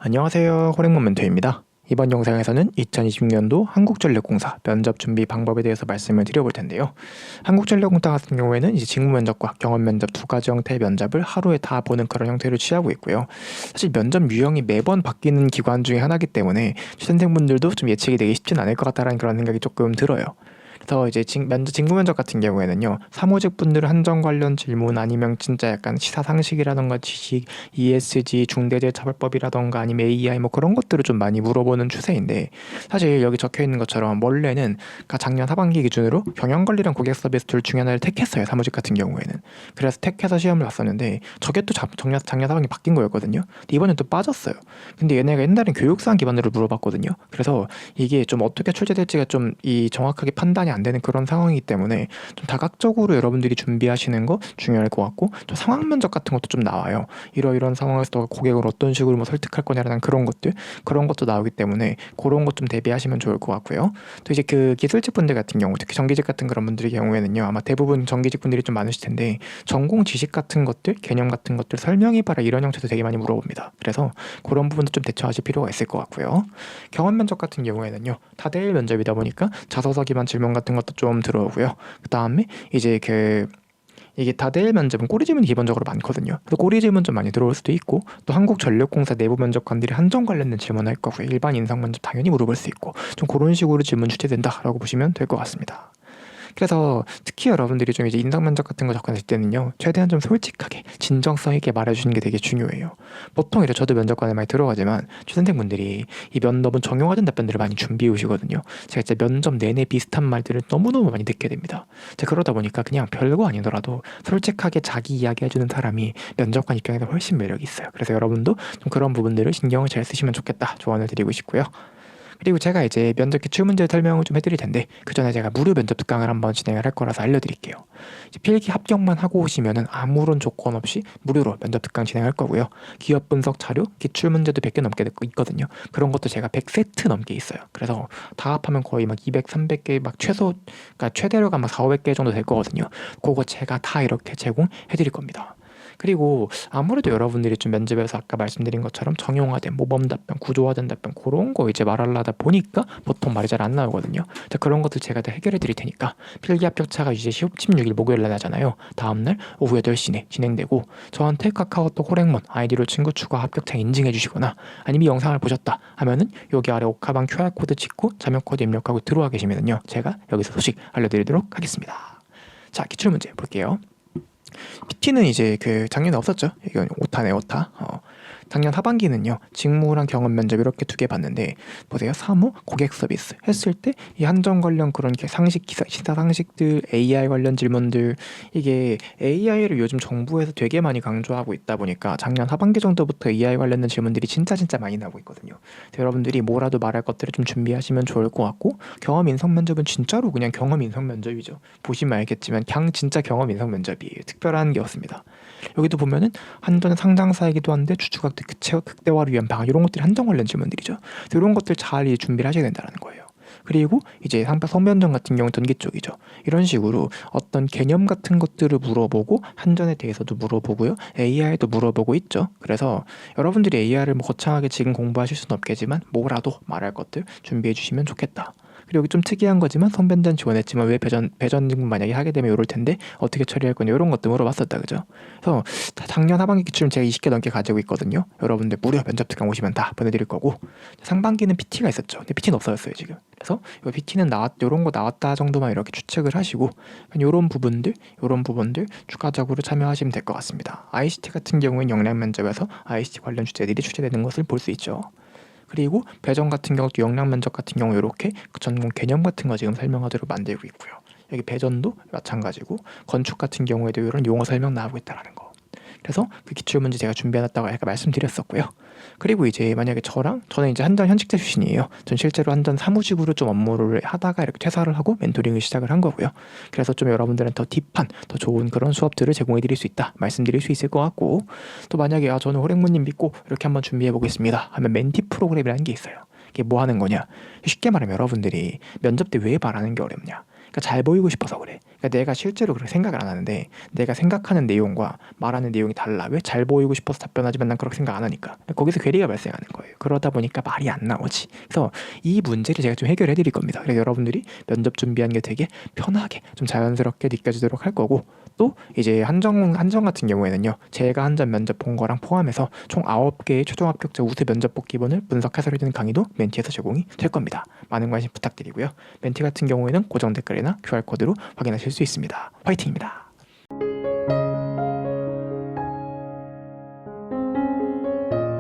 안녕하세요. 호랭몬 멘토입니다. 이번 영상에서는 2020년도 한국전력공사 면접 준비 방법에 대해서 말씀을 드려볼 텐데요. 한국전력공사 같은 경우에는 이제 직무 면접과 경험 면접 두 가지 형태의 면접을 하루에 다 보는 그런 형태를 취하고 있고요. 사실 면접 유형이 매번 바뀌는 기관 중에 하나이기 때문에 취준생분들도 좀 예측이 되기 쉽진 않을 것 같다는 그런 생각이 조금 들어요. 그래서 이제 직무 면접 같은 경우에는요, 사무직 분들 한정 관련 질문 아니면 진짜 약간 시사 상식이라던가 지식, ESG, 중대재해처벌법이라던가 아니면 AI 뭐 그런 것들을 좀 많이 물어보는 추세인데, 사실 여기 적혀 있는 것처럼 원래는 작년 하반기 기준으로 경영관리랑 고객 서비스 둘 중에 하나를 택했어요, 사무직 같은 경우에는. 그래서 택해서 시험을 봤었는데 저게 또 작년 하반기 바뀐 거였거든요. 근데 이번엔 또 빠졌어요. 근데 얘네가 옛날엔 교육사항 기반으로 물어봤거든요. 그래서 이게 좀 어떻게 출제될지가 좀 이 정확하게 판단이 안 되는 그런 상황이기 때문에 좀 다각적으로 여러분들이 준비하시는 거 중요할 것 같고, 또 상황 면접 같은 것도 좀 나와요. 이런 상황에서 고객을 어떤 식으로 뭐 설득할 거냐라는 그런 것도 나오기 때문에 그런 것 좀 대비하시면 좋을 것 같고요. 또 이제 그 기술직 분들 같은 경우, 특히 정기직 같은 그런 분들의 경우에는요, 아마 대부분 정기직 분들이 좀 많으실 텐데 전공 지식 같은 것들, 개념 같은 것들 설명해봐라 이런 형태도 되게 많이 물어봅니다. 그래서 그런 부분도 좀 대처하실 필요가 있을 것 같고요. 경험 면접 같은 경우에는요, 다대일 면접이다 보니까 자소서 기반 질문 같은 것도 좀 들어오고요. 그 다음에 이제 이게 다대일 면접은 꼬리 질문이 기본적으로 많거든요. 그래서 꼬리 질문 좀 많이 들어올 수도 있고, 또 한국전력공사 내부 면접관들이 한정 관련된 질문을 할 거고요. 일반 인상 면접 당연히 물어볼 수 있고, 좀 그런 식으로 질문 출제된다라고 보시면 될 것 같습니다. 그래서 특히 여러분들이 좀 이제 인상 면접 같은 거 접근하실 때는요, 최대한 좀 솔직하게 진정성 있게 말해주는 게 되게 중요해요. 보통 이제 저도 면접관에 많이 들어가지만 취준생분들이 이 면접은 정형화된 답변들을 많이 준비해 오시거든요. 제가 진짜 면접 내내 비슷한 말들을 너무너무 많이 듣게 됩니다. 제가 그러다 보니까 그냥 별거 아니더라도 솔직하게 자기 이야기 해주는 사람이 면접관 입장에서 훨씬 매력이 있어요. 그래서 여러분도 좀 그런 부분들을 신경을 잘 쓰시면 좋겠다 조언을 드리고 싶고요. 그리고 제가 이제 면접 기출 문제 설명을 좀 해드릴 텐데, 그 전에 제가 무료 면접 특강을 한번 진행을 할 거라서 알려드릴게요. 이제 필기 합격만 하고 오시면은 아무런 조건 없이 무료로 면접 특강 진행할 거고요. 기업 분석 자료, 기출 문제도 100개 넘게 있거든요. 그런 것도 제가 100세트 넘게 있어요. 그래서 다 합하면 거의 막 200, 300개 막 그러니까 최대로가 막 4, 500개 정도 될 거거든요. 그거 제가 다 이렇게 제공해드릴 겁니다. 그리고 아무래도 여러분들이 좀 면접에서 아까 말씀드린 것처럼 정형화된 모범 답변, 구조화된 답변 그런 거 이제 말하려다 보니까 보통 말이 잘 안 나오거든요. 자, 그런 것들 제가 다 해결해 드릴 테니까, 필기 합격차가 이제 16일 목요일 날 나잖아요. 다음날 오후 8시에 진행되고, 저한테 카카오톡 호랭몬 아이디로 친구 추가 합격차 인증해 주시거나, 아니면 이 영상을 보셨다 하면은 여기 아래 옥하방 QR코드 찍고 자명 코드 입력하고 들어와 계시면은요, 제가 여기서 소식 알려드리도록 하겠습니다. 자, 기출문제 볼게요. PT는 이제 작년에 없었죠. 이건 오타네, 오타. 작년 하반기는요, 직무랑 경험 면접 이렇게 두 개 봤는데, 보세요. 사무, 고객 서비스 했을 때 이 한정 관련 그런 시사 상식들, AI 관련 질문들, 이게 AI를 요즘 정부에서 되게 많이 강조하고 있다 보니까 작년 하반기 정도부터 AI 관련된 질문들이 진짜 많이 나오고 있거든요. 여러분들이 뭐라도 말할 것들을 좀 준비하시면 좋을 것 같고, 경험 인성 면접은 진짜로 그냥 경험 인성 면접이죠. 보시면 알겠지만 진짜 경험 인성 면접이에요. 특별한 게 없습니다. 여기도 보면은 한전은 상장사이기도 한데 주주가 극대화를 위한 방안, 이런 것들이 한정 관련 질문들이죠. 이런 것들 잘 준비를 하셔야 된다는 거예요. 그리고 이제 성면접 같은 경우는 전기 쪽이죠. 이런 식으로 어떤 개념 같은 것들을 물어보고, 한전에 대해서도 물어보고요, AI도 물어보고 있죠. 그래서 여러분들이 AI를 뭐 거창하게 지금 공부하실 수는 없겠지만 뭐라도 말할 것들 준비해 주시면 좋겠다. 그리고 여기 좀 특이한 거지만 선변전 지원했지만 왜 배전 등급 만약에 하게 되면 이럴 텐데 어떻게 처리할 거냐, 이런 것도 물어봤었다, 그죠? 그래서 작년 하반기 기출은 제가 20개 넘게 가지고 있거든요. 여러분들 무료 면접 특강 오시면 다 보내드릴 거고, 상반기는 PT가 있었죠. 근데 PT는 없어졌어요 지금. 그래서 이 PT는 이런 거 나왔다 정도만 이렇게 추측을 하시고, 이런 부분들 추가적으로 참여하시면 될 것 같습니다. ICT 같은 경우는 역량 면접에서 ICT 관련 주제들이 출제되는 것을 볼 수 있죠. 그리고 배정 같은 경우도 역량 면접 같은 경우 이렇게 전공 개념 같은 거 지금 설명하도록 만들고 있고요. 여기 배전도 마찬가지고, 건축 같은 경우에도 이런 용어 설명 나오고 있다는 거. 그래서 그 기출문제 제가 준비해놨다고 아까 말씀드렸었고요. 그리고 이제 만약에 저는 이제 한전 현직자 출신이에요. 전 실제로 한전 사무직으로 좀 업무를 하다가 이렇게 퇴사를 하고 멘토링을 시작을 한 거고요. 그래서 좀 여러분들은 더 딥한, 더 좋은 그런 수업들을 제공해 드릴 수 있다 말씀드릴 수 있을 것 같고, 또 만약에 저는 호랭모님 믿고 이렇게 한번 준비해 보겠습니다 하면 멘티 프로그램이라는 게 있어요. 이게 뭐 하는 거냐, 쉽게 말하면 여러분들이 면접 때 왜 말하는 게 어렵냐, 그러니까 잘 보이고 싶어서 그래. 그러니까 그러니까 내가 실제로 그렇게 생각을 안 하는데 내가 생각하는 내용과 말하는 내용이 달라. 왜 잘 보이고 싶어서 답변하지만 난 그렇게 생각 안 하니까. 거기서 괴리가 발생하는 거예요. 그러다 보니까 말이 안 나오지. 그래서 이 문제를 제가 좀 해결해 드릴 겁니다. 그래서 여러분들이 면접 준비하는 게 되게 편하게 좀 자연스럽게 느껴지도록 할 거고, 또 이제 한정 같은 경우에는요, 제가 한전 면접 본 거랑 포함해서 총 9개의 초등 합격자 우수 면접 복 기본을 분석 해설해주는 강의도 멘티에서 제공이 될 겁니다. 많은 관심 부탁드리고요. 멘티 같은 경우에는 고정 댓글이나 QR코드로 확인하실 수 있습니다. 화이팅입니다.